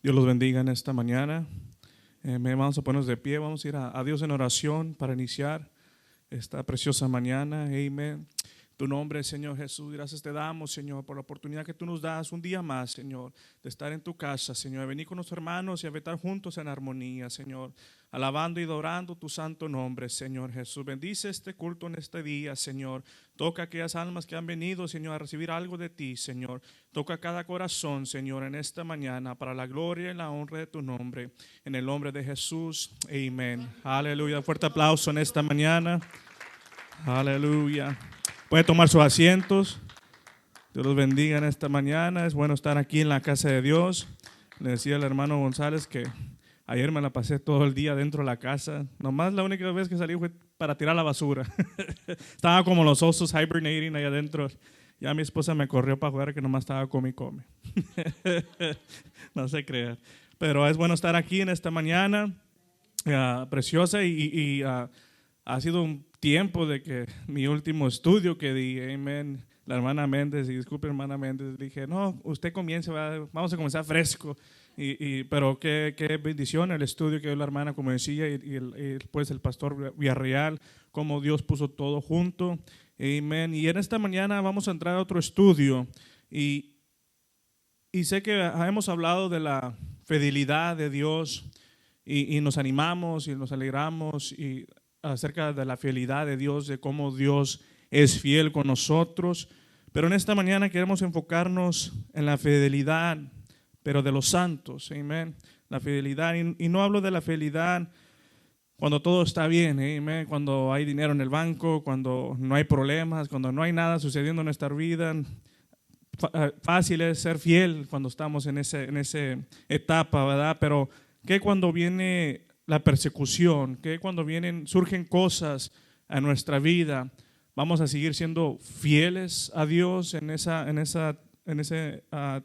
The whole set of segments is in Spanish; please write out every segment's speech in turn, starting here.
Dios los bendiga en esta mañana. Vamos a ponernos de pie, vamos a ir a Dios en oración para iniciar esta preciosa mañana. Amén. Tu nombre, Señor Jesús, gracias te damos, Señor, por la oportunidad que tú nos das un día más, Señor, de estar en tu casa, Señor, de venir con nuestros hermanos y a estar juntos en armonía, Señor, alabando y adorando tu santo nombre, Señor Jesús. Bendice este culto en este día, Señor. Toca aquellas almas que han venido, Señor, a recibir algo de ti, Señor. Toca cada corazón, Señor, en esta mañana, para la gloria y la honra de tu nombre. En el nombre de Jesús, amén. Aleluya. Fuerte aplauso en esta mañana. Aleluya. Puede tomar sus asientos. Dios los bendiga en esta mañana. Es bueno estar aquí en la casa de Dios. Le decía al hermano González que ayer me la pasé todo el día dentro de la casa. Nomás la única vez que salí fue para tirar la basura. Estaba como los osos hibernating ahí adentro. Ya mi esposa me corrió para jugar que nomás estaba come y come. No se crea. Pero es bueno estar aquí en esta mañana preciosa y ha sido un tiempo de que mi último estudio que di, amén, la hermana Méndez, y disculpe hermana Méndez, dije, no, usted comience, vamos a comenzar fresco, pero qué bendición el estudio que dio la hermana, como decía, y después el pastor Villarreal, cómo Dios puso todo junto, amén. Y en esta mañana vamos a entrar a otro estudio, y sé que hemos hablado de la fidelidad de Dios, y nos animamos y nos alegramos, y acerca de la fidelidad de Dios, de cómo Dios es fiel con nosotros. Pero en esta mañana queremos enfocarnos en la fidelidad, pero de los santos, amén. La fidelidad, y no hablo de la fidelidad cuando todo está bien, amén. Cuando hay dinero en el banco, cuando no hay problemas, cuando no hay nada sucediendo en nuestra vida. Fácil es ser fiel cuando estamos en esa etapa, ¿verdad? Pero ¿qué cuando viene la persecución? Que cuando surgen cosas a nuestra vida, vamos a seguir siendo fieles a Dios en esa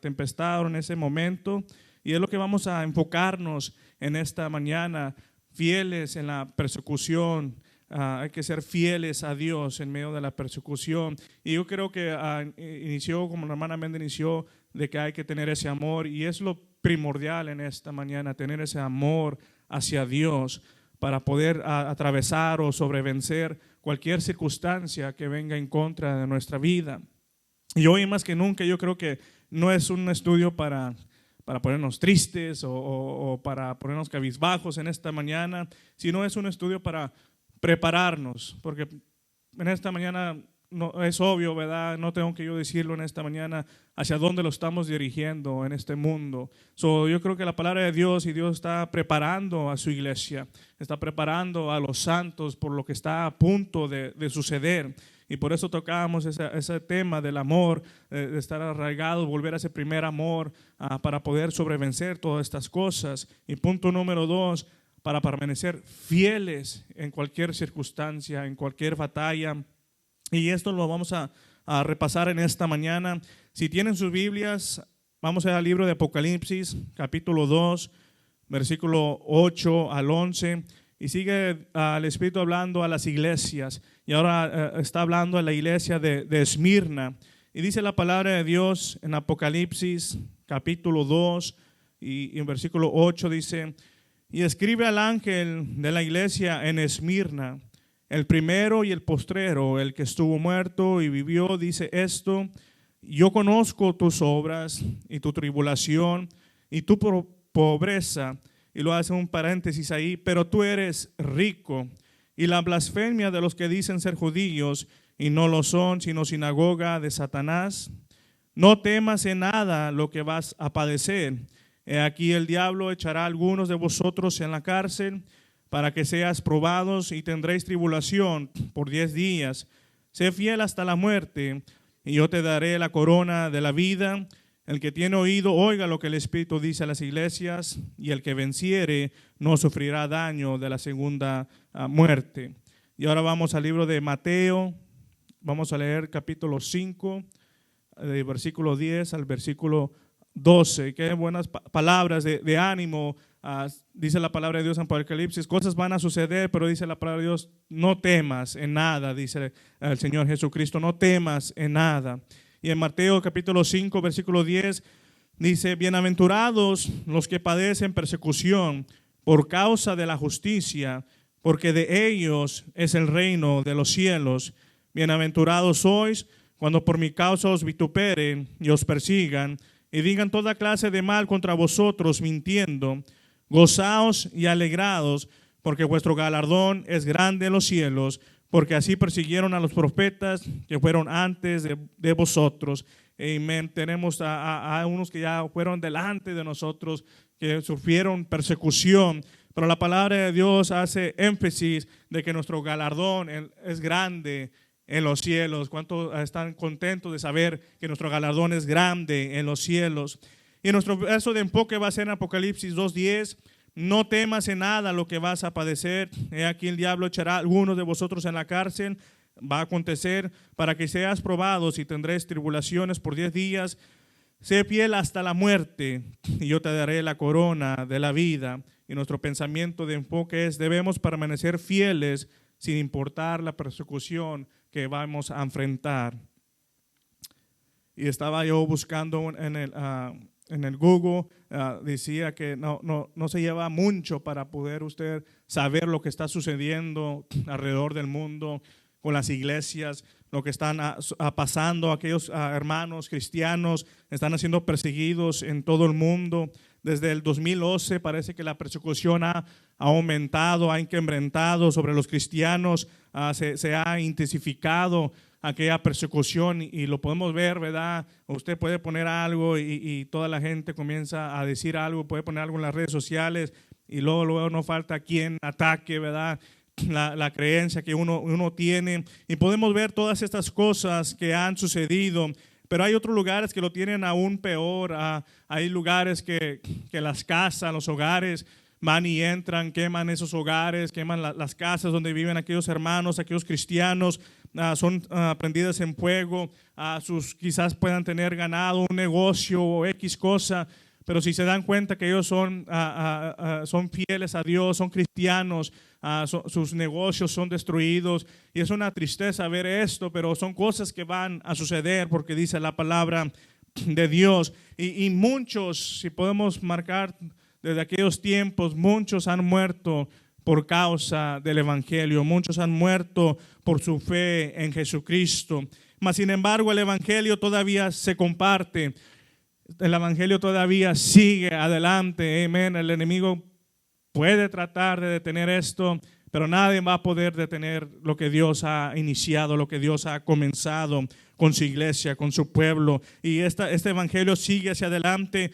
tempestad o en ese momento. Y es lo que vamos a enfocarnos en esta mañana, fieles en la persecución. Hay que ser fieles a Dios en medio de la persecución. Y yo creo que inició, como la hermana Méndez inició, de que hay que tener ese amor, y es lo primordial en esta mañana, tener ese amor hacia Dios para poder atravesar o sobrevencer cualquier circunstancia que venga en contra de nuestra vida. Y hoy más que nunca yo creo que no es un estudio para ponernos tristes o para ponernos cabizbajos en esta mañana, sino es un estudio para prepararnos, porque en esta mañana no, es obvio, ¿verdad? No tengo que yo decirlo en esta mañana hacia dónde lo estamos dirigiendo en este mundo. Yo creo que la palabra de Dios, y Dios está preparando a su iglesia, está preparando a los santos por lo que está a punto de suceder. Y por eso tocábamos ese tema del amor, de estar arraigado, volver a ese primer amor para poder sobrevencer todas estas cosas. Y punto número 2, para permanecer fieles en cualquier circunstancia, en cualquier batalla. Y esto lo vamos a repasar en esta mañana. Si tienen sus Biblias, vamos al libro de Apocalipsis, capítulo 2, versículo 8 al 11. Y sigue el Espíritu hablando a las iglesias. Y ahora está hablando a la iglesia de Esmirna. Y dice la palabra de Dios en Apocalipsis, capítulo 2, y en versículo 8 dice: y escribe al ángel de la iglesia en Esmirna, el primero y el postrero, el que estuvo muerto y vivió, dice esto: yo conozco tus obras y tu tribulación y tu pobreza, y lo hace un paréntesis ahí, pero tú eres rico, y la blasfemia de los que dicen ser judíos y no lo son, sino sinagoga de Satanás. No temas en nada lo que vas a padecer. Aquí el diablo echará a algunos de vosotros en la cárcel, para que seas probados, y tendréis tribulación por 10 días. Sé fiel hasta la muerte, y yo te daré la corona de la vida. El que tiene oído, oiga lo que el Espíritu dice a las iglesias, y el que venciere no sufrirá daño de la segunda muerte. Y ahora vamos al libro de Mateo, vamos a leer capítulo 5, de versículo 10 al versículo 12. Qué buenas palabras de ánimo. Dice la palabra de Dios en Apocalipsis: cosas van a suceder, pero dice la palabra de Dios: no temas en nada, dice el Señor Jesucristo, no temas en nada. Y en Mateo capítulo 5, versículo 10, Dice, bienaventurados los que padecen persecución por causa de la justicia, porque de ellos es el reino de los cielos. Bienaventurados sois cuando por mi causa os vituperen y os persigan y digan toda clase de mal contra vosotros mintiendo. Gozaos y alegrados, porque vuestro galardón es grande en los cielos, porque así persiguieron a los profetas que fueron antes de vosotros. Amén. Tenemos a unos que ya fueron delante de nosotros, que sufrieron persecución, pero la palabra de Dios hace énfasis de que nuestro galardón es grande en los cielos. ¿Cuántos están contentos de saber que nuestro galardón es grande en los cielos? Y nuestro verso de enfoque va a ser en Apocalipsis 2:10. No temas en nada lo que vas a padecer. He aquí el diablo echará a algunos de vosotros en la cárcel. Va a acontecer para que seas probados y tendréis tribulaciones por 10 días. Sé fiel hasta la muerte y yo te daré la corona de la vida. Y nuestro pensamiento de enfoque es: debemos permanecer fieles sin importar la persecución que vamos a enfrentar. Y estaba yo buscando en el Google, decía que no se lleva mucho para poder usted saber lo que está sucediendo alrededor del mundo con las iglesias, lo que están pasando. Aquellos hermanos cristianos están siendo perseguidos en todo el mundo. Desde el 2011 parece que la persecución ha aumentado, ha incrementado sobre los cristianos, se ha intensificado aquella persecución y lo podemos ver, ¿verdad? Usted puede poner algo y toda la gente comienza a decir algo, puede poner algo en las redes sociales y luego no falta quien ataque, ¿verdad? La creencia que uno tiene, y podemos ver todas estas cosas que han sucedido. Pero hay otros lugares que lo tienen aún peor. Hay lugares que las casas, los hogares, van y entran, queman esos hogares, queman las casas donde viven aquellos hermanos, aquellos cristianos, son prendidas en fuego. Quizás puedan tener ganado, un negocio o X cosa, pero si se dan cuenta que ellos son fieles a Dios, son cristianos, sus negocios son destruidos. Y es una tristeza ver esto, pero son cosas que van a suceder porque dice la palabra de Dios. Y muchos, si podemos marcar desde aquellos tiempos, muchos han muerto por causa del evangelio, muchos han muerto por su fe en Jesucristo. Mas sin embargo el evangelio todavía se comparte, el evangelio todavía sigue adelante. Amén. El enemigo puede tratar de detener esto, pero nadie va a poder detener lo que Dios ha iniciado, lo que Dios ha comenzado con su iglesia, con su pueblo. Y este evangelio sigue hacia adelante.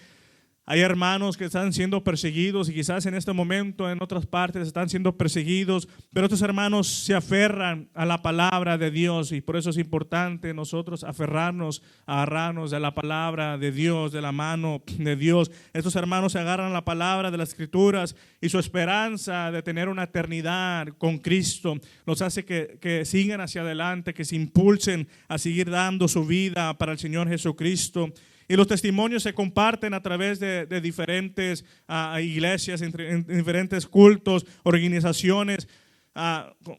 Hay hermanos que están siendo perseguidos y quizás en este momento en otras partes están siendo perseguidos, pero estos hermanos se aferran a la palabra de Dios, y por eso es importante nosotros agarrarnos de la palabra de Dios, de la mano de Dios. Estos hermanos se agarran a la palabra de las Escrituras y su esperanza de tener una eternidad con Cristo los hace que sigan hacia adelante, que se impulsen a seguir dando su vida para el Señor Jesucristo. Y los testimonios se comparten a través de diferentes iglesias, en diferentes cultos, organizaciones.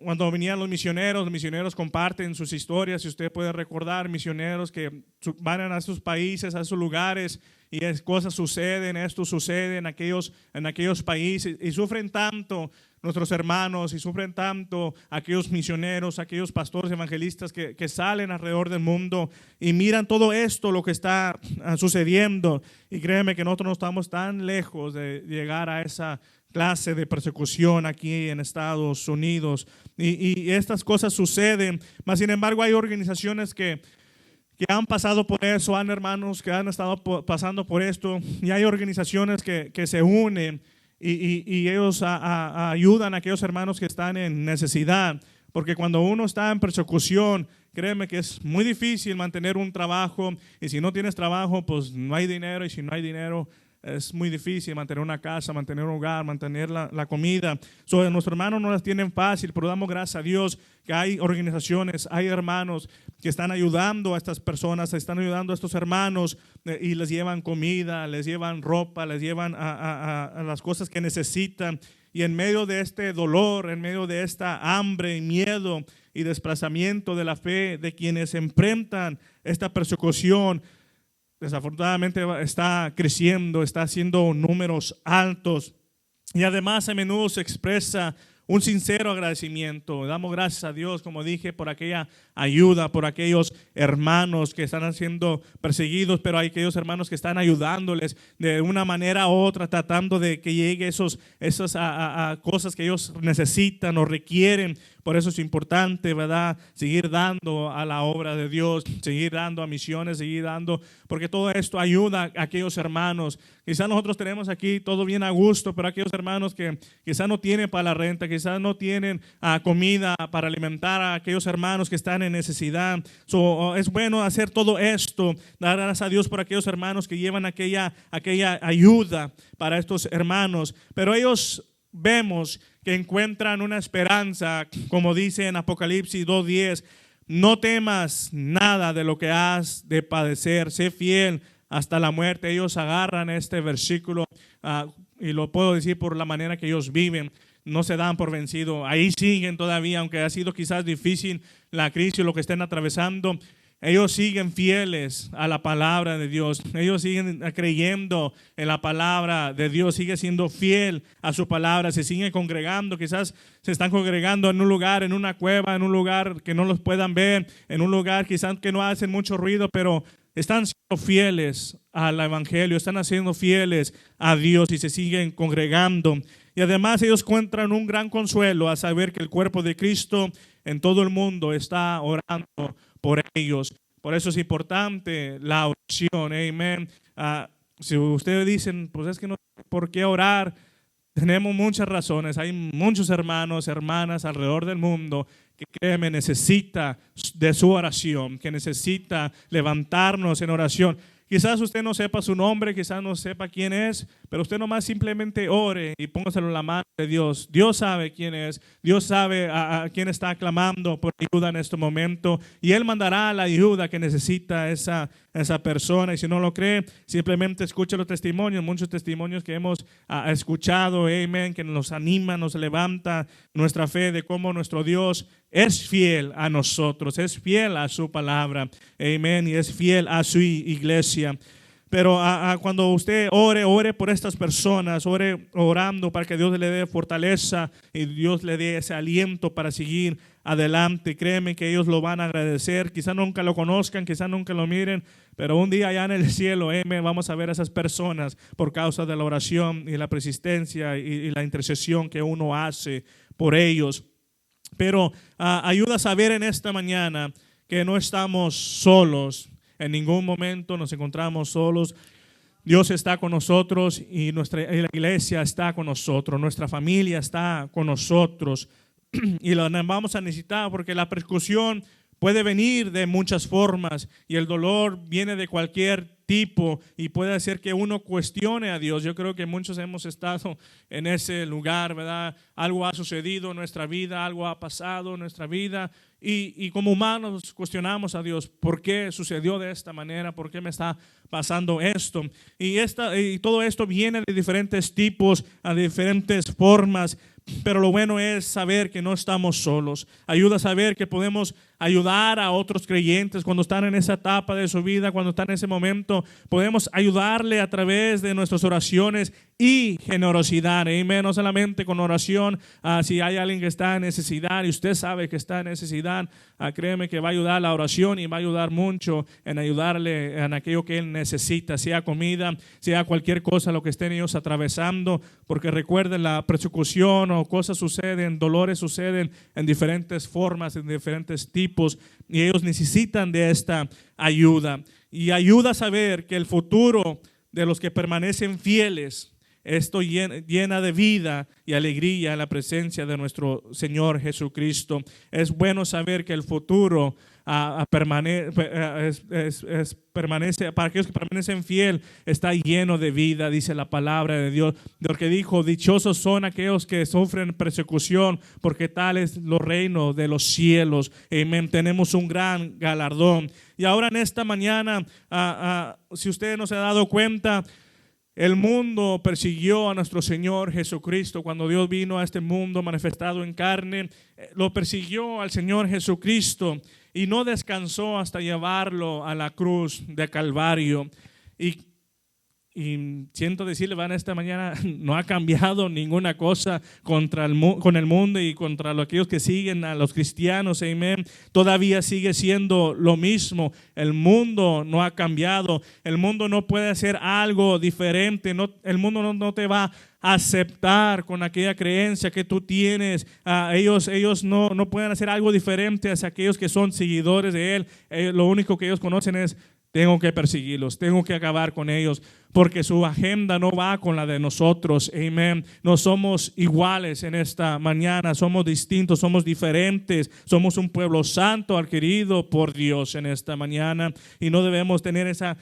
Cuando venían los misioneros comparten sus historias. Si usted puede recordar, misioneros que van a sus países, a sus lugares, y cosas suceden, esto sucede en aquellos países, y sufren tanto nuestros hermanos, y sufren tanto aquellos misioneros, aquellos pastores evangelistas que salen alrededor del mundo y miran todo esto, lo que está sucediendo. Y créeme que nosotros no estamos tan lejos de llegar a esa clase de persecución aquí en Estados Unidos. Y estas cosas suceden, mas sin embargo hay organizaciones que han pasado por eso, hay hermanos que han estado pasando por esto, y hay organizaciones que se unen y ellos ayudan a aquellos hermanos que están en necesidad, porque cuando uno está en persecución, créeme que es muy difícil mantener un trabajo, y si no tienes trabajo, pues no hay dinero, y si no hay dinero, es muy difícil mantener una casa, mantener un hogar, mantener la comida. Nuestros hermanos no las tienen fácil, pero damos gracias a Dios que hay organizaciones, hay hermanos que están ayudando a estas personas, están ayudando a estos hermanos, y les llevan comida, les llevan ropa, les llevan a las cosas que necesitan. Y en medio de este dolor, en medio de esta hambre y miedo y desplazamiento de la fe de quienes enfrentan esta persecución, desafortunadamente está creciendo, está haciendo números altos. Y además a menudo se expresa un sincero agradecimiento. Damos gracias a Dios, como dije, por aquella ayuda, por aquellos hermanos que están siendo perseguidos, pero hay aquellos hermanos que están ayudándoles de una manera u otra, tratando de que llegue esas cosas que ellos necesitan o requieren. Por eso es importante, ¿verdad?, seguir dando a la obra de Dios, seguir dando a misiones, seguir dando, porque todo esto ayuda a aquellos hermanos. Quizás nosotros tenemos aquí todo bien a gusto, pero aquellos hermanos que quizás no tienen para la renta, quizás no tienen comida para alimentar a aquellos hermanos que están en necesidad. Es bueno hacer todo esto, dar gracias a Dios por aquellos hermanos que llevan aquella ayuda para estos hermanos. Pero ellos vemos que encuentran una esperanza, como dice en Apocalipsis 2:10, no temas nada de lo que has de padecer, sé fiel hasta la muerte. Ellos agarran este versículo y lo puedo decir por la manera que ellos viven. No se dan por vencido, ahí siguen todavía, aunque ha sido quizás difícil la crisis, lo que estén atravesando. Ellos siguen fieles a la palabra de Dios. Ellos siguen creyendo en la palabra de Dios. Sigue siendo fiel a su palabra. Se siguen congregando. Quizás se están congregando en un lugar, en una cueva, en un lugar que no los puedan ver, en un lugar quizás que no hacen mucho ruido, pero están siendo fieles al evangelio. Están siendo fieles a Dios y se siguen congregando. Y además ellos encuentran un gran consuelo a saber que el cuerpo de Cristo en todo el mundo está orando por ellos. Por eso es importante la oración. Amén. Si ustedes dicen, pues es que no sé por qué orar, tenemos muchas razones. Hay muchos hermanos, hermanas alrededor del mundo que, créeme, necesita de su oración, que necesita levantarnos en oración. Quizás usted no sepa su nombre, quizás no sepa quién es, pero usted nomás simplemente ore y póngaselo en la mano de Dios. Dios sabe quién es, Dios sabe a quién está clamando por ayuda en este momento y Él mandará la ayuda que necesita esa persona. Y si no lo cree, simplemente escuche los testimonios, muchos testimonios que hemos escuchado, amén, que nos anima, nos levanta nuestra fe de cómo nuestro Dios es fiel a nosotros, es fiel a su palabra, amén, y es fiel a su iglesia. Pero cuando usted ore por estas personas, ore orando para que Dios le dé fortaleza y Dios le dé ese aliento para seguir adelante. Créeme que ellos lo van a agradecer. Quizás nunca lo conozcan, quizás nunca lo miren, pero un día allá en el cielo, vamos a ver a esas personas por causa de la oración y la persistencia y la intercesión que uno hace por ellos. Pero ayuda a saber en esta mañana que no estamos solos. En ningún momento nos encontramos solos. Dios está con nosotros y la iglesia está con nosotros. Nuestra familia está con nosotros. Y lo vamos a necesitar porque la persecución puede venir de muchas formas y el dolor viene de cualquier tipo y puede hacer que uno cuestione a Dios. Yo creo que muchos hemos estado en ese lugar, ¿verdad? Algo ha sucedido en nuestra vida, algo ha pasado en nuestra vida y como humanos cuestionamos a Dios. ¿Por qué sucedió de esta manera? ¿Por qué me está pasando esto? Y todo esto viene de diferentes tipos, a diferentes formas. Pero lo bueno es saber que no estamos solos. Ayuda a saber que podemos ayudar a otros creyentes cuando están en esa etapa de su vida, cuando están en ese momento. Podemos ayudarle a través de nuestras oraciones y generosidad. Amén. No solamente con oración. Si hay alguien que está en necesidad y usted sabe que está en necesidad, créeme que va a ayudar la oración y va a ayudar mucho en ayudarle en aquello que él necesita, sea comida, sea cualquier cosa lo que estén ellos atravesando, porque recuerden, la persecución o cosas suceden, dolores suceden en diferentes formas, en diferentes tipos, y ellos necesitan de esta ayuda. Y ayuda a saber que el futuro de los que permanecen fieles, esto llena de vida y alegría en la presencia de nuestro Señor Jesucristo. Es bueno saber que el futuro permanece, para aquellos que permanecen fiel, está lleno de vida, dice la palabra de Dios. Porque dijo, dichosos son aquellos que sufren persecución, porque tal es los reinos de los cielos. Amén. Tenemos un gran galardón. Y ahora en esta mañana, si usted no se ha dado cuenta, El mundo persiguió a nuestro Señor Jesucristo. Cuando Dios vino a este mundo manifestado en carne, lo persiguió al Señor Jesucristo y no descansó hasta llevarlo a la cruz de Calvario. Y siento decirle, van, esta mañana no ha cambiado ninguna cosa con el mundo y contra aquellos que siguen a los cristianos, amén. Todavía sigue siendo lo mismo. El mundo no ha cambiado. El mundo no puede hacer algo diferente. El mundo no te va a aceptar con aquella creencia que tú tienes. Ellos no pueden hacer algo diferente hacia aquellos que son seguidores de Él. Lo único que ellos conocen es: tengo que perseguirlos, tengo que acabar con ellos, porque su agenda no va con la de nosotros, amén. No somos iguales en esta mañana, somos distintos, somos diferentes, somos un pueblo santo adquirido por Dios en esta mañana y no debemos tener esa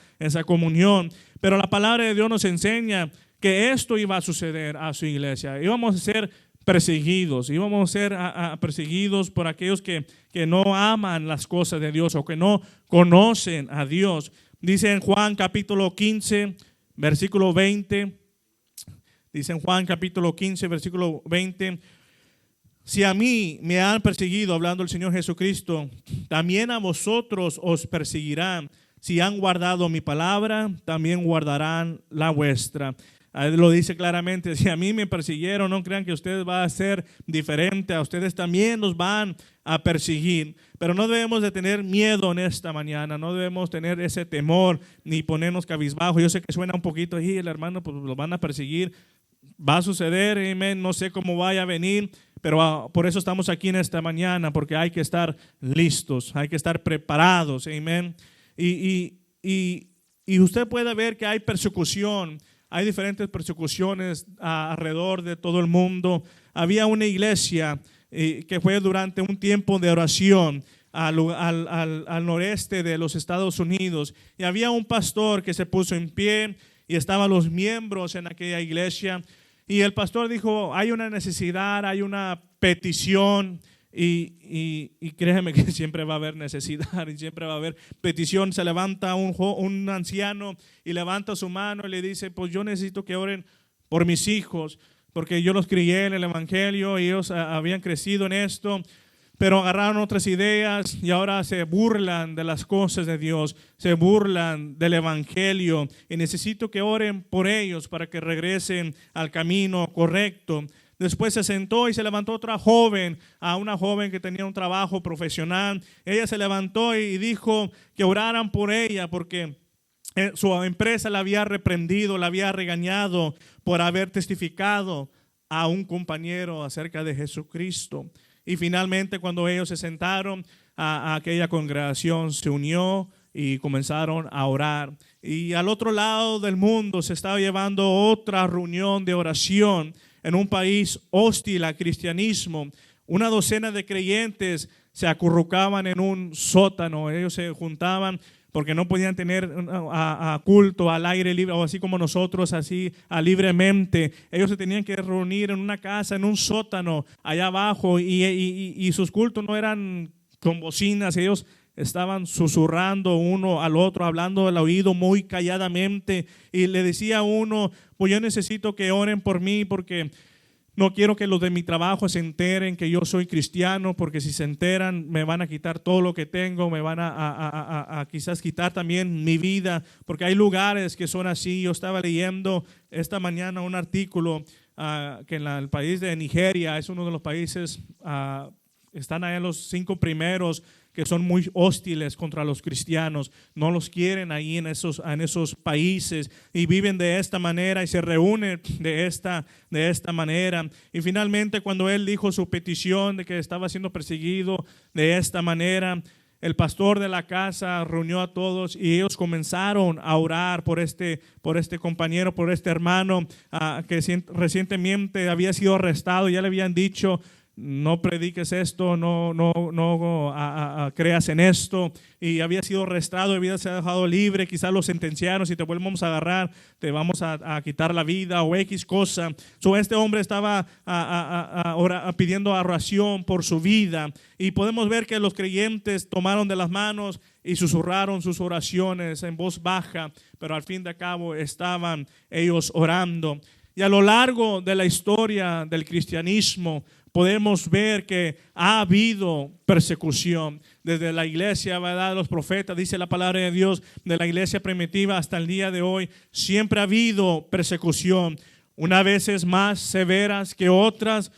comunión. Pero la palabra de Dios nos enseña que esto iba a suceder a su iglesia. Íbamos a ser perseguidos, íbamos a ser perseguidos por aquellos que no aman las cosas de Dios o que no conocen a Dios. Dice en Juan capítulo 15, versículo 20, dice en Juan capítulo 15, versículo 20, si a mí me han perseguido, hablando el Señor Jesucristo, también a vosotros os perseguirán. Si han guardado mi palabra, también guardarán la vuestra. Lo dice claramente: si a mí me persiguieron, no crean que ustedes van a ser diferente, a ustedes también los van a perseguir. Pero no debemos de tener miedo en esta mañana, no debemos tener ese temor ni ponernos cabizbajo. Yo sé que suena un poquito, y el hermano, pues lo van a perseguir, va a suceder, amén, no sé cómo vaya a venir, pero por eso estamos aquí en esta mañana, porque hay que estar listos, hay que estar preparados, amén. Y usted puede ver que hay persecución. Hay diferentes persecuciones alrededor de todo el mundo. Había una iglesia que fue durante un tiempo de oración al noreste de los Estados Unidos. Y había un pastor que se puso en pie y estaban los miembros en aquella iglesia. Y el pastor dijo: hay una necesidad, hay una petición. Y créeme que siempre va a haber necesidad y siempre va a haber petición. Se levanta un anciano y levanta su mano y le dice: pues yo necesito que oren por mis hijos, porque yo los crié en el evangelio y ellos habían crecido en esto, pero agarraron otras ideas y ahora se burlan de las cosas de Dios, se burlan del evangelio, y necesito que oren por ellos para que regresen al camino correcto. Después se sentó y se levantó otra joven, una joven que tenía un trabajo profesional. Ella se levantó y dijo que oraran por ella porque su empresa la había reprendido, la había regañado por haber testificado a un compañero acerca de Jesucristo. Y finalmente, cuando ellos se sentaron, aquella congregación se unió y comenzaron a orar. Y al otro lado del mundo se estaba llevando otra reunión de oración en un país hostil al cristianismo. Una docena de creyentes se acurrucaban en un sótano. Ellos se juntaban porque no podían tener culto al aire libre, o así como nosotros, así libremente. Ellos se tenían que reunir en una casa, en un sótano, allá abajo, y sus cultos no eran con bocinas. Ellos estaban susurrando uno al otro, hablando al oído muy calladamente, y le decía a uno: pues yo necesito que oren por mí porque no quiero que los de mi trabajo se enteren que yo soy cristiano, porque si se enteran me van a quitar todo lo que tengo, me van a quizás quitar también mi vida, porque hay lugares que son así. Yo estaba leyendo esta mañana un artículo que en el país de Nigeria es uno de los países, están ahí en los 5 primeros que son muy hostiles contra los cristianos. No los quieren ahí en esos países, y viven de esta manera y se reúnen de esta manera. Y finalmente, cuando él dijo su petición de que estaba siendo perseguido de esta manera, el pastor de la casa reunió a todos y ellos comenzaron a orar por este compañero, por este hermano que recientemente había sido arrestado. Ya le habían dicho no prediques esto, no creas en esto. Y había sido arrestado, había sido dejado libre, quizás lo sentenciaron, si te volvemos a agarrar, te vamos a quitar la vida o X cosa. Este hombre estaba pidiendo oración por su vida. Y podemos ver que los creyentes tomaron de las manos y susurraron sus oraciones en voz baja, pero al fin de cabo estaban ellos orando. Y a lo largo de la historia del cristianismo podemos ver que ha habido persecución desde la iglesia, ¿verdad? Los profetas, dice la palabra de Dios, de la iglesia primitiva hasta el día de hoy, siempre ha habido persecución. Unas veces más severas que otras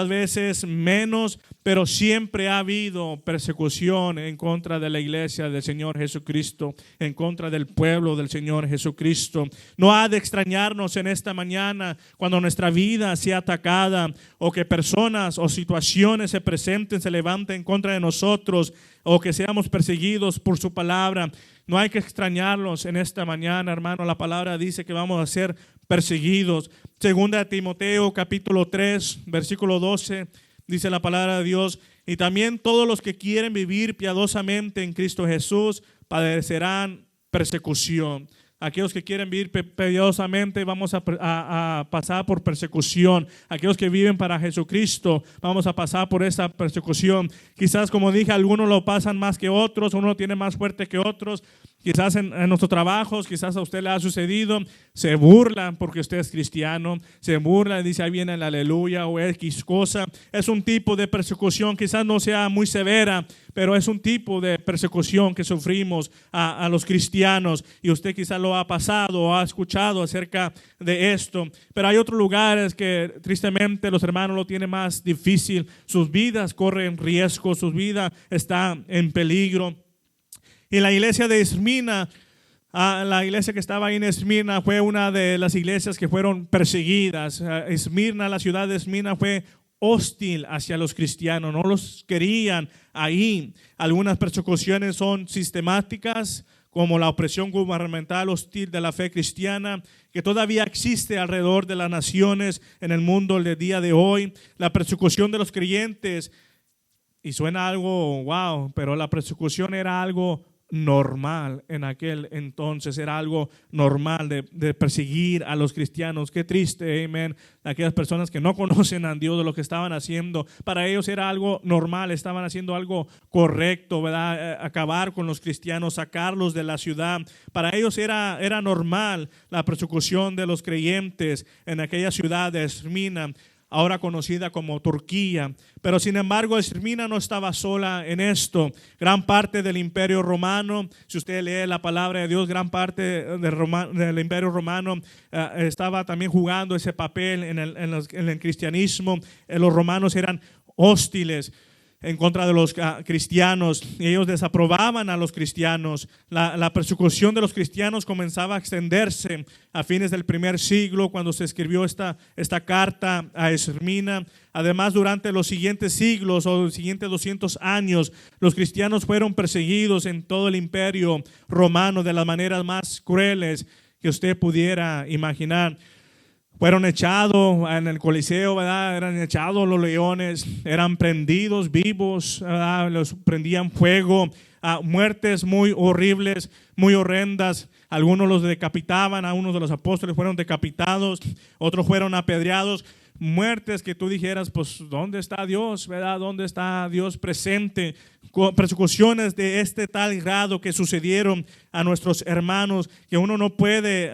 veces menos, pero siempre ha habido persecución en contra de la iglesia del Señor Jesucristo, en contra del pueblo del Señor Jesucristo. No ha de extrañarnos en esta mañana cuando nuestra vida sea atacada o que personas o situaciones se presenten, se levanten en contra de nosotros o que seamos perseguidos por su palabra. No hay que extrañarlos en esta mañana, hermano. La palabra dice que vamos a ser perseguidos. Segunda de Timoteo capítulo 3 versículo 12 dice la palabra de Dios: y también todos los que quieren vivir piadosamente en Cristo Jesús padecerán persecución. Aquellos que quieren vivir piadosamente vamos a pasar por persecución. Aquellos que viven para Jesucristo vamos a pasar por esa persecución. Quizás, como dije, algunos lo pasan más que otros, uno lo tiene más fuerte que otros. Quizás en nuestros trabajos, quizás a usted le ha sucedido, se burlan porque usted es cristiano, se burlan, dice ahí viene el aleluya o X cosa. Es un tipo de persecución, quizás no sea muy severa, pero es un tipo de persecución que sufrimos a los cristianos, y usted quizás lo ha pasado o ha escuchado acerca de esto. Pero hay otros lugares que tristemente los hermanos lo tienen más difícil, sus vidas corren riesgo, su vida está en peligro. Y la iglesia de Esmirna, la iglesia que estaba ahí en Esmirna fue una de las iglesias que fueron perseguidas. Esmirna, la ciudad de Esmirna fue hostil hacia los cristianos, no los querían ahí. Algunas persecuciones son sistemáticas, como la opresión gubernamental hostil de la fe cristiana, que todavía existe alrededor de las naciones en el mundo del día de hoy. La persecución de los creyentes, y suena algo wow, pero la persecución era algo normal en aquel entonces, era algo normal de perseguir a los cristianos. Qué triste, amén, aquellas personas que no conocen a Dios de lo que estaban haciendo. Para ellos era algo normal, estaban haciendo algo correcto, ¿verdad? Acabar con los cristianos, sacarlos de la ciudad. Para ellos era normal la persecución de los creyentes en aquella ciudad de Esmirna, ahora conocida como Turquía. Pero sin embargo, Esmirna no estaba sola en esto. Gran parte del Imperio Romano, si usted lee la palabra de Dios, gran parte del Imperio Romano estaba también jugando ese papel en el cristianismo. Los romanos eran hostiles en contra de los cristianos, y ellos desaprobaban a los cristianos. La persecución de los cristianos comenzaba a extenderse a fines del primer siglo, cuando se escribió esta carta a Esmirna. Además, durante los siguientes siglos o los siguientes 200 años, los cristianos fueron perseguidos en todo el imperio romano de las maneras más crueles que usted pudiera imaginar. Fueron echados en el Coliseo, ¿verdad? Eran echados los leones, eran prendidos vivos, ¿verdad? Los prendían fuego, muertes muy horribles, muy horrendas. Algunos los decapitaban, a unos de los apóstoles fueron decapitados, otros fueron apedreados. Muertes que tú dijeras, pues, ¿dónde está Dios, verdad? ¿Dónde está Dios presente? Persecuciones de este tal grado que sucedieron a nuestros hermanos, que uno no puede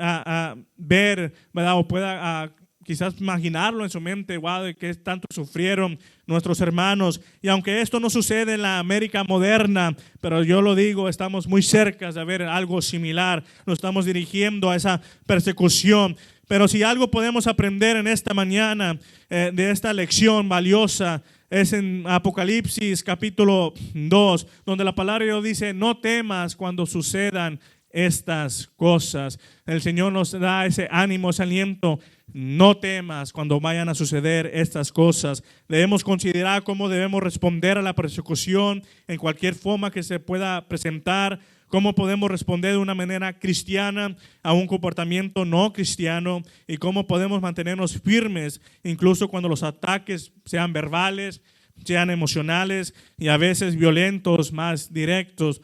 ver, ¿verdad? O pueda quizás imaginarlo en su mente, wow, de qué tanto sufrieron nuestros hermanos. Y aunque esto no sucede en la América moderna, pero yo lo digo, estamos muy cerca de ver algo similar. Nos estamos dirigiendo a esa persecución. Pero si algo podemos aprender en esta mañana de esta lección valiosa, es en Apocalipsis capítulo 2, donde la palabra de Dios dice: no temas cuando sucedan estas cosas. El Señor nos da ese ánimo, ese aliento. No temas cuando vayan a suceder estas cosas. Debemos considerar cómo debemos responder a la persecución en cualquier forma que se pueda presentar, cómo podemos responder de una manera cristiana a un comportamiento no cristiano y cómo podemos mantenernos firmes incluso cuando los ataques sean verbales, sean emocionales y a veces violentos, más directos.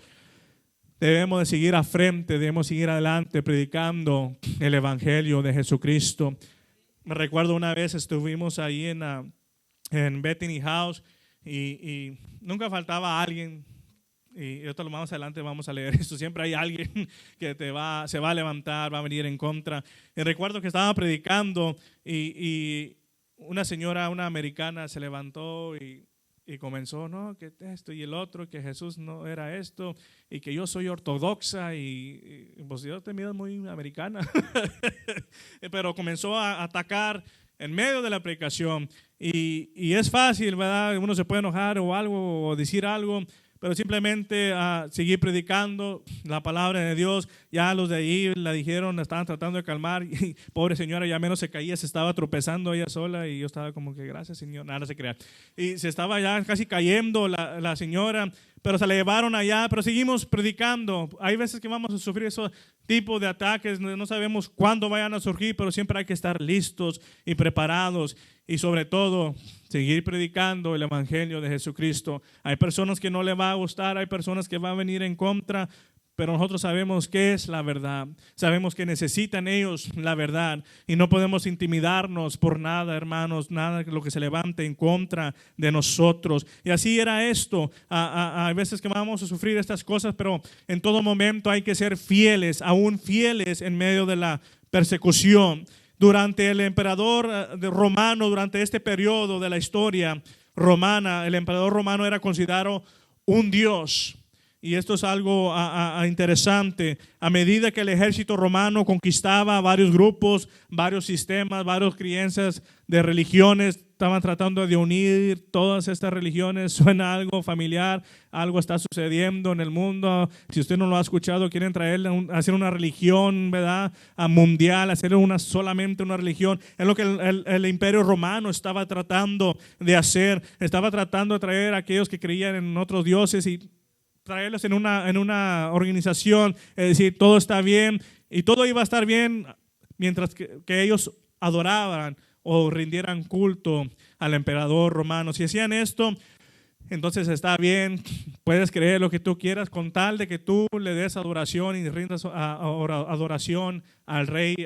Debemos de seguir a frente, debemos seguir adelante predicando el Evangelio de Jesucristo. Me recuerdo una vez estuvimos ahí en Bethany House y nunca faltaba alguien, y esto lo más adelante vamos a leer esto, siempre hay alguien que se va a levantar, va a venir en contra. Y recuerdo que estaba predicando y una señora, una americana, se levantó y comenzó, no, que esto y el otro, que Jesús no era esto y que yo soy ortodoxa y pues yo te miro muy americana. Pero comenzó a atacar en medio de la predicación y es fácil, ¿verdad? Uno se puede enojar o algo o decir algo, pero simplemente seguir predicando la palabra de Dios. Ya los de ahí la dijeron, la estaban tratando de calmar y pobre señora ya menos se caía, se estaba tropezando ella sola y yo estaba como que gracias Señor, nada se crea. Y se estaba ya casi cayendo la señora, pero se la llevaron allá, pero seguimos predicando. Hay veces que vamos a sufrir esos tipos de ataques, no sabemos cuándo vayan a surgir, pero siempre hay que estar listos y preparados y sobre todo seguir predicando el Evangelio de Jesucristo. Hay personas que no le va a gustar, hay personas que van a venir en contra, pero nosotros sabemos qué es la verdad. Sabemos que necesitan ellos la verdad y no podemos intimidarnos por nada, hermanos, nada de lo que se levante en contra de nosotros. Y así era esto. Hay veces que vamos a sufrir estas cosas, pero en todo momento hay que ser fieles, aún fieles en medio de la persecución. Durante el emperador romano, durante este periodo de la historia romana, el emperador romano era considerado un dios. Y esto es algo interesante. A medida que el ejército romano conquistaba varios grupos, varios sistemas, varias creencias de religiones, estaban tratando de unir todas estas religiones. Suena algo familiar, algo está sucediendo en el mundo. Si usted no lo ha escuchado, quieren hacer una religión, ¿verdad? Mundial, hacer solamente una religión. Es lo que el imperio romano estaba tratando de hacer. Estaba tratando de traer a aquellos que creían en otros dioses y traerlos en una organización, es decir, todo está bien y todo iba a estar bien mientras que ellos adoraban o rindieran culto al emperador romano. Si hacían esto, entonces está bien, puedes creer lo que tú quieras con tal de que tú le des adoración y rindas adoración al rey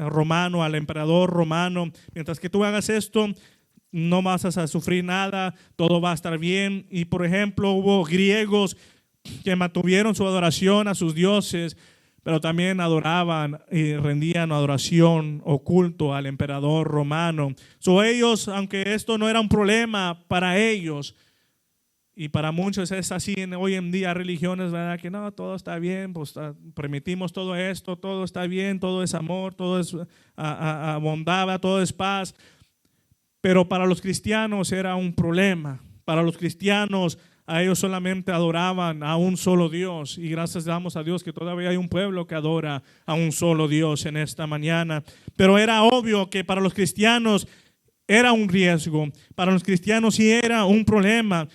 romano, al emperador romano. Mientras que tú hagas esto, no vas a sufrir nada, todo va a estar bien. Y por ejemplo, hubo griegos que mantuvieron su adoración a sus dioses, pero también adoraban y rendían adoración o culto al emperador romano. Ellos, aunque esto no era un problema para ellos, y para muchos es así hoy en día, religiones, ¿verdad? Que no, todo está bien, pues permitimos todo esto, todo está bien, todo es amor, todo es bondad, todo es paz. Pero para los cristianos era un problema. Para los cristianos, a ellos solamente adoraban a un solo Dios. Y gracias damos a Dios que todavía hay un pueblo que adora a un solo Dios en esta mañana. Pero era obvio que para los cristianos era un riesgo. Para los cristianos sí era un problema.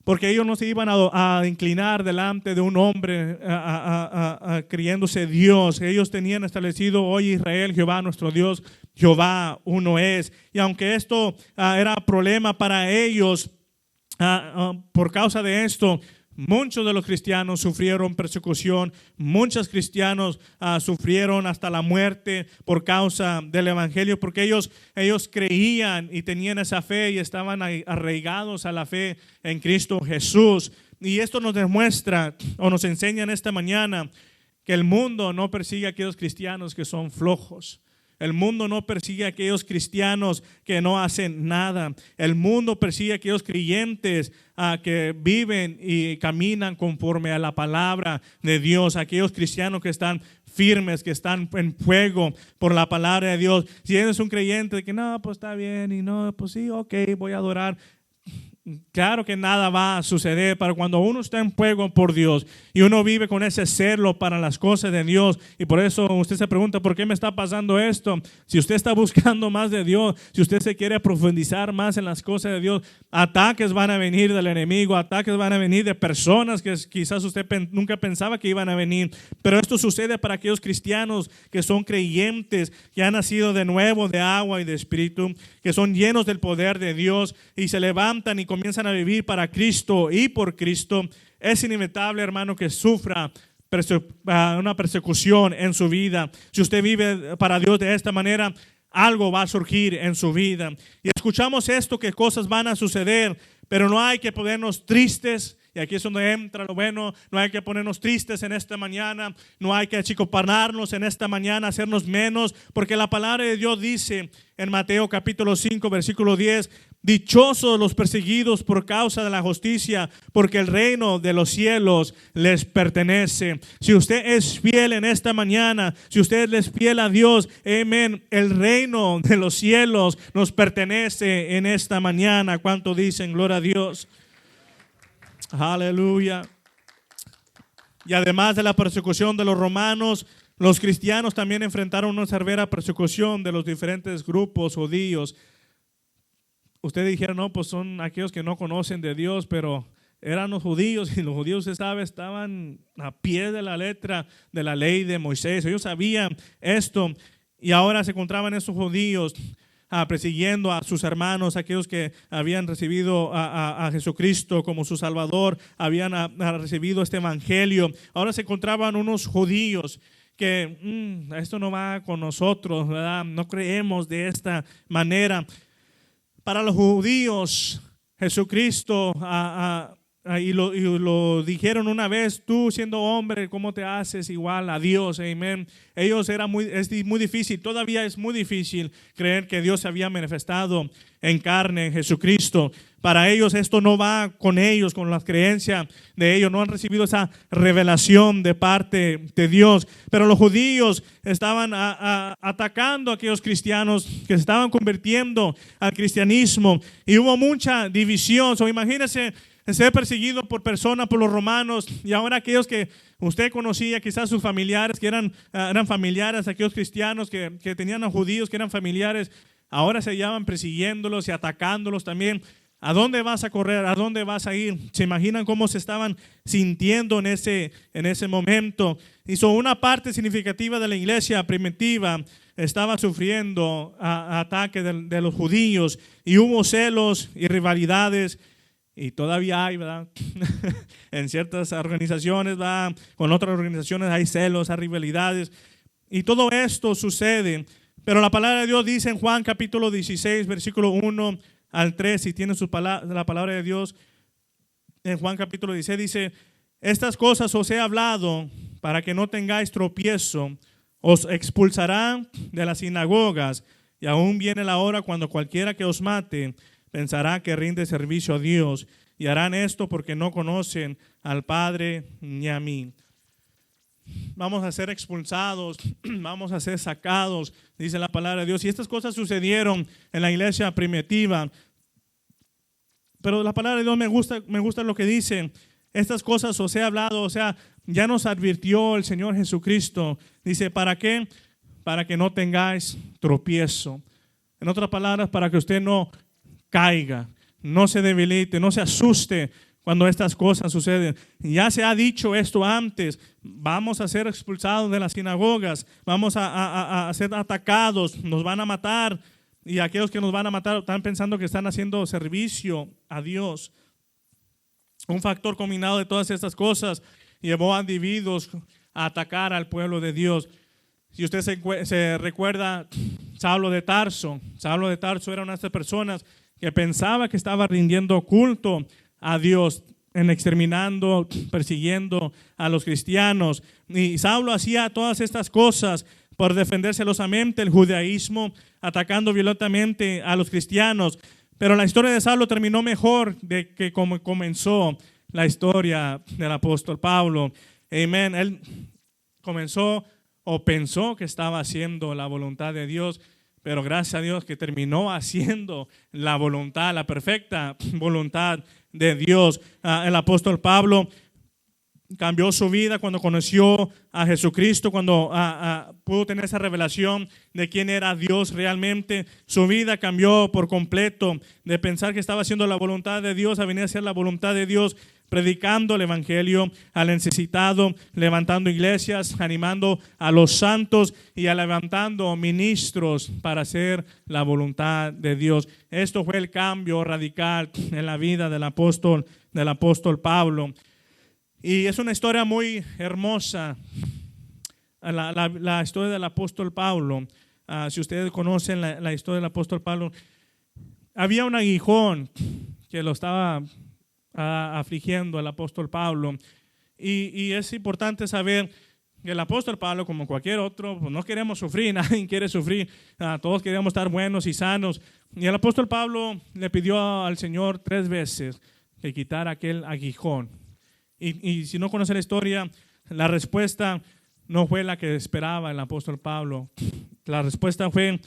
Porque ellos no se iban a inclinar delante de un hombre creyéndose Dios. Ellos tenían establecido: hoy Israel, Jehová nuestro Dios, Jehová uno es. Y aunque esto era problema para ellos, por causa de esto, muchos de los cristianos sufrieron persecución. Muchos cristianos sufrieron hasta la muerte por causa del Evangelio, porque ellos creían y tenían esa fe y estaban arraigados a la fe en Cristo Jesús. Y esto nos demuestra o nos enseña en esta mañana que el mundo no persigue a aquellos cristianos que son flojos. El mundo no persigue a aquellos cristianos que no hacen nada. El mundo persigue a aquellos creyentes que viven y caminan conforme a la palabra de Dios. Aquellos cristianos que están firmes, que están en fuego por la palabra de Dios. Si eres un creyente que no, pues está bien y no, pues sí, ok, voy a adorar. Claro que nada va a suceder, pero cuando uno está en fuego por Dios y uno vive con ese celo para las cosas de Dios, y por eso usted se pregunta, ¿por qué me está pasando esto? Si usted está buscando más de Dios, si usted se quiere profundizar más en las cosas de Dios, ataques van a venir del enemigo, ataques van a venir de personas que quizás usted nunca pensaba que iban a venir, pero esto sucede para aquellos cristianos que son creyentes, que han nacido de nuevo de agua y de espíritu, que son llenos del poder de Dios y se levantan y comienzan a vivir para Cristo y por Cristo. Es inevitable, hermano, que sufra una persecución en su vida. Si usted vive para Dios de esta manera, algo va a surgir en su vida. Y escuchamos esto, que cosas van a suceder, pero no hay que ponernos tristes. Y aquí es donde entra lo bueno. No hay que ponernos tristes en esta mañana. No hay que achicopanarnos en esta mañana, hacernos menos. Porque la palabra de Dios dice en Mateo capítulo 5, versículo 10, dichosos los perseguidos por causa de la justicia, porque el reino de los cielos les pertenece. Si usted es fiel en esta mañana, si usted es fiel a Dios, amén, el reino de los cielos nos pertenece en esta mañana. ¿Cuánto dicen gloria a Dios? Aleluya. Y además de la persecución de los romanos, los cristianos también enfrentaron una severa persecución de los diferentes grupos judíos. Ustedes dijeron, no, pues son aquellos que no conocen de Dios, pero eran los judíos, y los judíos, usted sabe, estaban a pie de la letra de la ley de Moisés. Ellos sabían esto, y ahora se encontraban esos judíos persiguiendo a sus hermanos, aquellos que habían recibido a Jesucristo como su Salvador, habían recibido este evangelio. Ahora se encontraban unos judíos que esto no va con nosotros, ¿verdad? No creemos de esta manera. Para los judíos, Jesucristo, y lo dijeron una vez, tú siendo hombre, ¿cómo te haces igual a Dios? Amén. Ellos es muy difícil, todavía es muy difícil creer que Dios se había manifestado en carne en Jesucristo. Para ellos esto no va con ellos, con la creencia de ellos, no han recibido esa revelación de parte de Dios. Pero los judíos estaban atacando a aquellos cristianos que se estaban convirtiendo al cristianismo, y hubo mucha división. Imagínense ser perseguido por personas, por los romanos, y ahora aquellos que usted conocía, quizás sus familiares, que eran familiares, aquellos cristianos que tenían a judíos que eran familiares, ahora se llaman persiguiéndolos y atacándolos también. ¿A dónde vas a correr? ¿A dónde vas a ir? ¿Se imaginan cómo se estaban sintiendo en ese momento? Y una parte significativa de la iglesia primitiva estaba sufriendo ataques de los judíos, y hubo celos y rivalidades. Y todavía hay, ¿verdad? En ciertas organizaciones, ¿verdad? Con otras organizaciones hay celos, hay rivalidades. Y todo esto sucede. Pero la palabra de Dios dice en Juan capítulo 16, versículo 1 al 3, si tiene la palabra de Dios, en Juan capítulo 16 dice, estas cosas os he hablado para que no tengáis tropiezo, os expulsarán de las sinagogas, y aún viene la hora cuando cualquiera que os mate pensará que rinde servicio a Dios, y harán esto porque no conocen al Padre ni a mí. Vamos a ser expulsados, vamos a ser sacados, dice la palabra de Dios. Y estas cosas sucedieron en la iglesia primitiva. Pero la palabra de Dios me gusta lo que dice. Estas cosas os he hablado, o sea, ya nos advirtió el Señor Jesucristo. Dice, ¿para qué? Para que no tengáis tropiezo. En otras palabras, para que usted no caiga, no se debilite, no se asuste cuando estas cosas suceden. Ya se ha dicho esto antes, vamos a ser expulsados de las sinagogas, vamos a ser atacados, nos van a matar, y aquellos que nos van a matar están pensando que están haciendo servicio a Dios. Un factor combinado de todas estas cosas llevó a individuos a atacar al pueblo de Dios. Si usted se recuerda, Saulo de Tarso era una de estas personas que pensaba que estaba rindiendo culto a Dios, exterminando, persiguiendo a los cristianos. Y Saulo hacía todas estas cosas por defender celosamente el judaísmo, atacando violentamente a los cristianos. Pero la historia de Saulo terminó mejor de que como comenzó la historia del apóstol Pablo. Amén. Él comenzó o pensó que estaba haciendo la voluntad de Dios, pero gracias a Dios que terminó haciendo la voluntad, la perfecta voluntad de Dios. El apóstol Pablo cambió su vida cuando conoció a Jesucristo, cuando pudo tener esa revelación de quién era Dios realmente. Su vida cambió por completo, de pensar que estaba haciendo la voluntad de Dios a venir a hacer la voluntad de Dios, predicando el evangelio al necesitado, levantando iglesias, animando a los santos y levantando ministros para hacer la voluntad de Dios. Esto fue el cambio radical en la vida del apóstol Pablo. Y es una historia muy hermosa, la historia del apóstol Pablo. Si ustedes conocen la historia del apóstol Pablo, había un aguijón que lo estaba afligiendo al apóstol Pablo. Y es importante saber que el apóstol Pablo, como cualquier otro, pues no queremos sufrir, nadie quiere sufrir, todos queremos estar buenos y sanos. Y el apóstol Pablo le pidió al Señor 3 veces que quitara aquel aguijón. Y si no conoce la historia, la respuesta no fue la que esperaba el apóstol Pablo. La respuesta fue: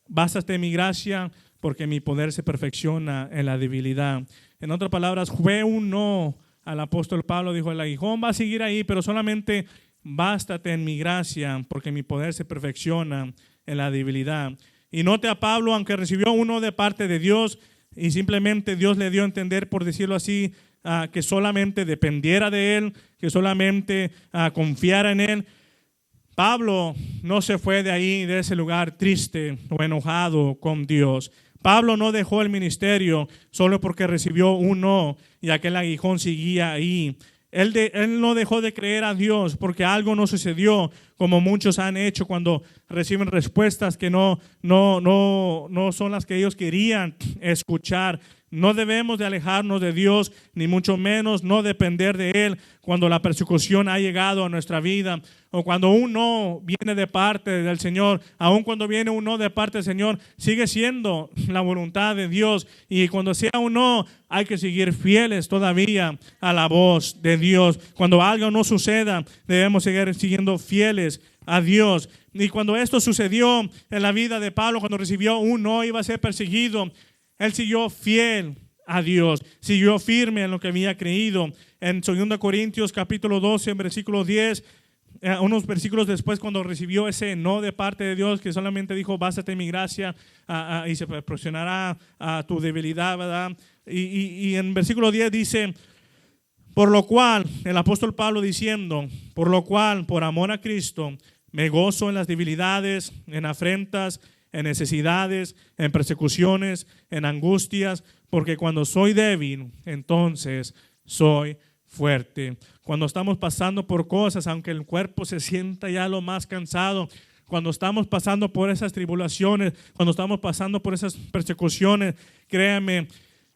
bástate mi gracia, porque mi poder se perfecciona en la debilidad. En otras palabras, fue un no al apóstol Pablo. Dijo: el aguijón va a seguir ahí, pero solamente bástate en mi gracia, porque mi poder se perfecciona en la debilidad. Y note a Pablo, aunque recibió un no de parte de Dios, y simplemente Dios le dio a entender, por decirlo así, que solamente dependiera de él, que solamente confiara en él. Pablo no se fue de ahí, de ese lugar triste o enojado con Dios. Pablo no dejó el ministerio solo porque recibió un no y aquel aguijón seguía ahí. Él no dejó de creer a Dios porque algo no sucedió, como muchos han hecho cuando reciben respuestas que no son las que ellos querían escuchar. No debemos de alejarnos de Dios, ni mucho menos no depender de Él cuando la persecución ha llegado a nuestra vida, o cuando un no viene de parte del Señor. Aun cuando viene un no de parte del Señor, sigue siendo la voluntad de Dios, y cuando sea un no, hay que seguir fieles todavía a la voz de Dios. Cuando algo no suceda, debemos seguir siguiendo fieles a Dios. Y cuando esto sucedió en la vida de Pablo, cuando recibió un no, iba a ser perseguido, él siguió fiel a Dios, siguió firme en lo que había creído. En 2 Corintios capítulo 12, en versículo 10, unos versículos después, cuando recibió ese no de parte de Dios, que solamente dijo: bástate en mi gracia, y se proporcionará a tu debilidad, ¿verdad? Y en versículo 10 dice: por lo cual, el apóstol Pablo diciendo, por lo cual, por amor a Cristo, me gozo en las debilidades, en afrentas, en necesidades, en persecuciones, en angustias, porque cuando soy débil, entonces soy fuerte. Cuando estamos pasando por cosas, aunque el cuerpo se sienta ya lo más cansado, cuando estamos pasando por esas tribulaciones, cuando estamos pasando por esas persecuciones, créame,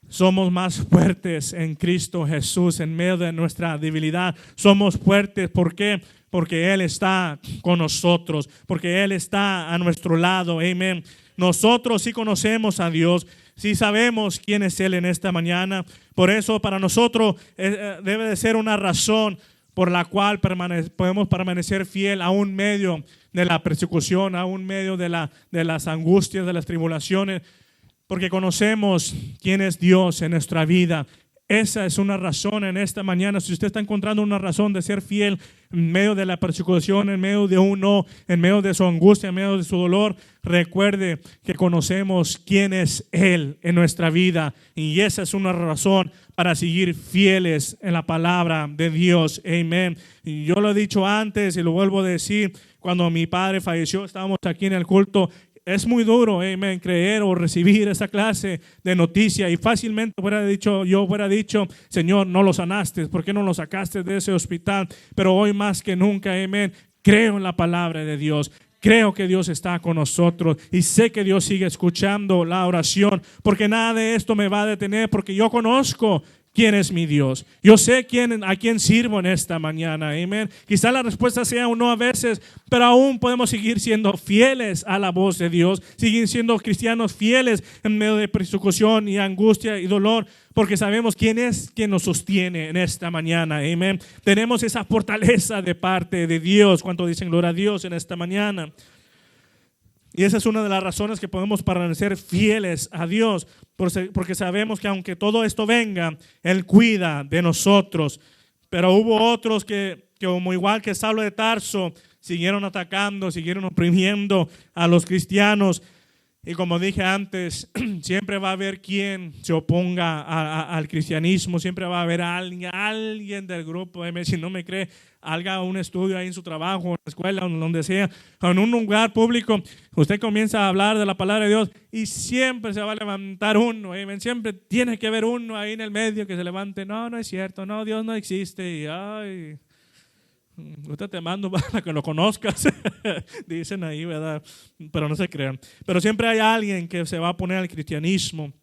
somos más fuertes en Cristo Jesús en medio de nuestra debilidad. Somos fuertes, ¿por qué? Porque Él está con nosotros, porque Él está a nuestro lado. Amén. Nosotros sí conocemos a Dios, sí sabemos quién es Él en esta mañana. Por eso para nosotros debe de ser una razón por la cual podemos permanecer fiel aún medio de la persecución, aún medio de las angustias, de las tribulaciones, porque conocemos quién es Dios en nuestra vida. Esa es una razón en esta mañana. Si usted está encontrando una razón de ser fiel en medio de la persecución, en medio de un no, en medio de su angustia, en medio de su dolor, recuerde que conocemos quién es Él en nuestra vida, y esa es una razón para seguir fieles en la palabra de Dios. Amén. Y yo lo he dicho antes y lo vuelvo a decir: cuando mi padre falleció, estábamos aquí en el culto. Es muy duro, amén, creer o recibir esa clase de noticia, y fácilmente yo hubiera dicho: Señor, no lo sanaste, ¿por qué no lo sacaste de ese hospital? Pero hoy más que nunca, amén, creo en la palabra de Dios. Creo que Dios está con nosotros y sé que Dios sigue escuchando la oración, porque nada de esto me va a detener, porque yo conozco quién es mi Dios. Yo sé a quién sirvo en esta mañana. Amén. Quizá la respuesta sea un no a veces, pero aún podemos seguir siendo fieles a la voz de Dios, seguir siendo cristianos fieles en medio de persecución y angustia y dolor, porque sabemos quién es quien nos sostiene en esta mañana. Amén. Tenemos esa fortaleza de parte de Dios. ¿Cuánto dicen gloria a Dios en esta mañana? Y esa es una de las razones que podemos permanecer fieles a Dios, porque sabemos que aunque todo esto venga, Él cuida de nosotros. Pero hubo otros que como igual que Saulo de Tarso, siguieron atacando, siguieron oprimiendo a los cristianos. Y como dije antes, siempre va a haber quien se oponga al cristianismo, siempre va a haber alguien del grupo. Si no me cree, haga un estudio ahí en su trabajo, en la escuela, donde sea, en un lugar público. Usted comienza a hablar de la palabra de Dios y siempre se va a levantar uno. Siempre tiene que haber uno ahí en el medio que se levante. No, no es cierto, no, Dios no existe. Y ay, usted te mando para que lo conozcas, dicen ahí, ¿verdad? Pero no se crean. Pero siempre hay alguien que se va a poner al cristianismo.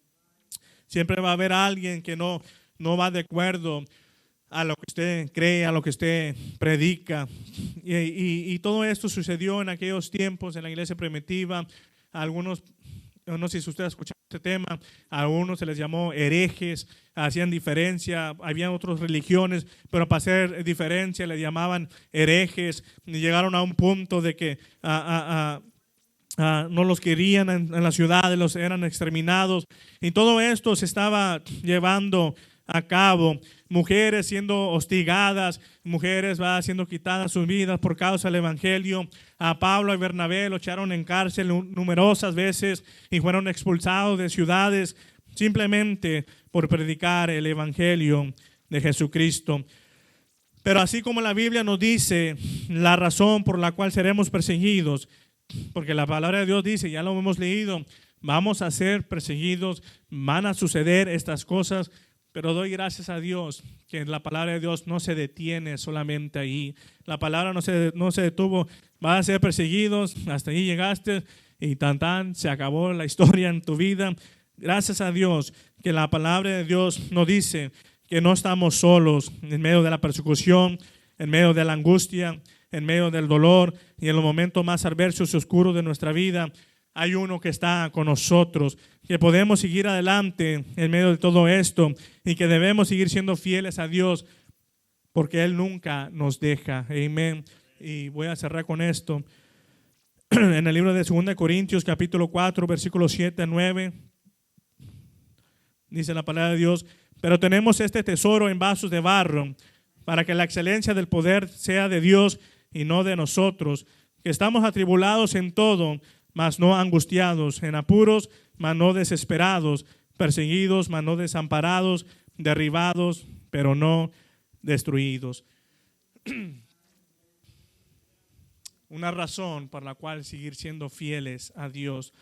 Siempre va a haber alguien que no va de acuerdo a lo que usted cree, a lo que usted predica. Y todo esto sucedió en aquellos tiempos en la iglesia primitiva. Algunos, no sé si usted ha escuchado este tema, a algunos se les llamó herejes, hacían diferencia, había otras religiones, pero para hacer diferencia les llamaban herejes. Y llegaron a un punto de que no los querían en la ciudad, los eran exterminados. Y todo esto se estaba llevando a cabo. Mujeres siendo hostigadas, mujeres siendo quitadas sus vidas por causa del evangelio. A Pablo y Bernabé lo echaron en cárcel numerosas veces y fueron expulsados de ciudades simplemente por predicar el evangelio de Jesucristo. Pero así como la Biblia nos dice la razón por la cual seremos perseguidos, porque la palabra de Dios dice, ya lo hemos leído, vamos a ser perseguidos, van a suceder estas cosas. Pero doy gracias a Dios que la palabra de Dios no se detiene solamente ahí. La palabra no se detuvo. Vas a ser perseguidos, hasta ahí llegaste y se acabó la historia en tu vida. Gracias a Dios que la palabra de Dios nos dice que no estamos solos en medio de la persecución, en medio de la angustia, en medio del dolor y en los momentos más adversos y oscuros de nuestra vida. Hay uno que está con nosotros, que podemos seguir adelante en medio de todo esto y que debemos seguir siendo fieles a Dios porque Él nunca nos deja. Amén. Y voy a cerrar con esto. En el libro de 2 Corintios capítulo 4 versículos 7 a 9 dice la palabra de Dios: pero tenemos este tesoro en vasos de barro para que la excelencia del poder sea de Dios y no de nosotros, que estamos atribulados en todo, mas no angustiados, en apuros, mas no desesperados, perseguidos, mas no desamparados, derribados, pero no destruidos. Una razón por la cual seguir siendo fieles a Dios.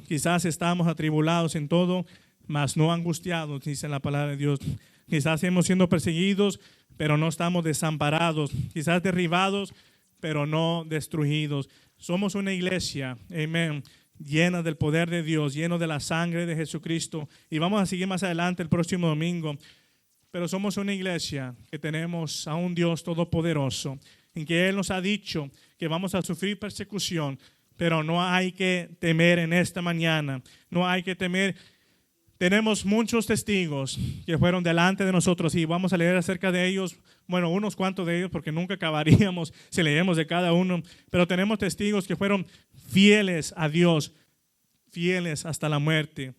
Quizás estamos atribulados en todo, mas no angustiados, dice la palabra de Dios. Quizás hemos sido perseguidos, pero no estamos desamparados. Quizás derribados, pero no destruidos. Somos una iglesia, amén, llena del poder de Dios, lleno de la sangre de Jesucristo. Y vamos a seguir más adelante el próximo domingo. Pero somos una iglesia que tenemos a un Dios todopoderoso, en que Él nos ha dicho que vamos a sufrir persecución, pero no hay que temer en esta mañana. No hay que temer. Tenemos muchos testigos que fueron delante de nosotros y vamos a leer acerca de ellos. Bueno, unos cuantos de ellos porque nunca acabaríamos si leemos de cada uno. Pero tenemos testigos que fueron fieles a Dios, fieles hasta la muerte.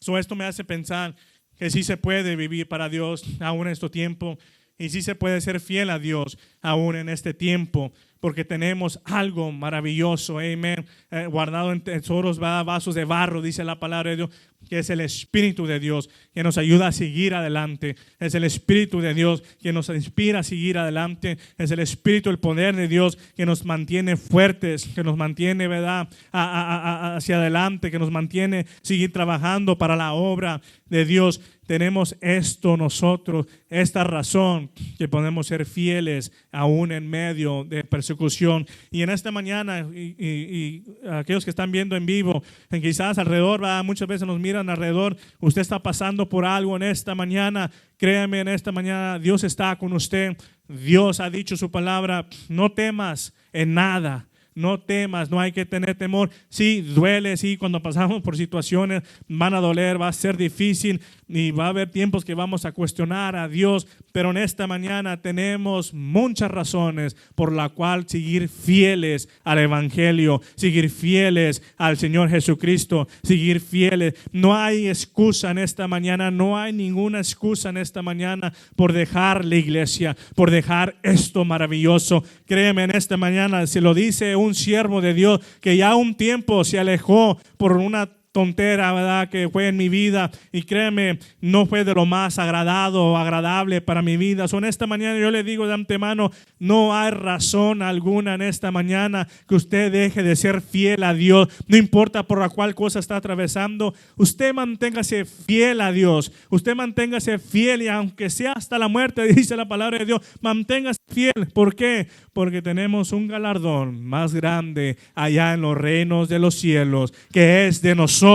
Esto me hace pensar que sí se puede vivir para Dios aún en este tiempo y sí se puede ser fiel a Dios aún en este tiempo. Porque tenemos algo maravilloso, amén, guardado en tesoros, vasos de barro, dice la palabra de Dios, que es el Espíritu de Dios, que nos ayuda a seguir adelante. Es el Espíritu de Dios que nos inspira a seguir adelante. Es el Espíritu, el poder de Dios que nos mantiene fuertes, que nos mantiene, ¿verdad?, hacia adelante, que nos mantiene seguir trabajando para la obra de Dios. Tenemos esto nosotros, esta razón que podemos ser fieles aún en medio de persecución. Y en esta mañana, y aquellos que están viendo en vivo, quizás alrededor, muchas veces nos miran alrededor, usted está pasando por algo en esta mañana. Créame, en esta mañana Dios está con usted. Dios ha dicho su palabra: no temas en nada. no temas, no hay que tener temor. Sí, duele, sí, cuando pasamos por situaciones van a doler, va a ser difícil y va a haber tiempos que vamos a cuestionar a Dios, pero en esta mañana tenemos muchas razones por la cual seguir fieles al Evangelio, seguir fieles al Señor Jesucristo, seguir fieles. No hay excusa en esta mañana, no hay ninguna excusa en esta mañana por dejar la iglesia, por dejar esto maravilloso. Créeme, en esta mañana se lo dice un siervo de Dios que ya un tiempo se alejó por una tontera, ¿verdad?, que fue en mi vida, y créeme, no fue de lo más agradable para mi vida. En esta mañana yo le digo de antemano, no hay razón alguna en esta mañana que usted deje de ser fiel a Dios. No importa por la cual cosa está atravesando, usted manténgase fiel a Dios, usted manténgase fiel, y aunque sea hasta la muerte, dice la palabra de Dios, manténgase fiel. ¿Por qué? Porque tenemos un galardón más grande allá en los reinos de los cielos, que es de nosotros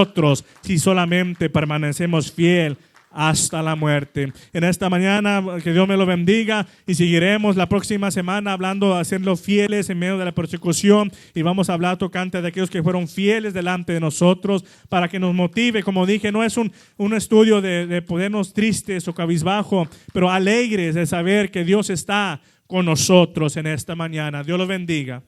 si solamente permanecemos fiel hasta la muerte. En esta mañana, que Dios me lo bendiga, y seguiremos la próxima semana hablando de hacerlo fieles en medio de la persecución, y vamos a hablar tocante de aquellos que fueron fieles delante de nosotros, para que nos motive. Como dije, no es un estudio de ponernos tristes o cabizbajo, pero alegres de saber que Dios está con nosotros en esta mañana. Dios lo bendiga.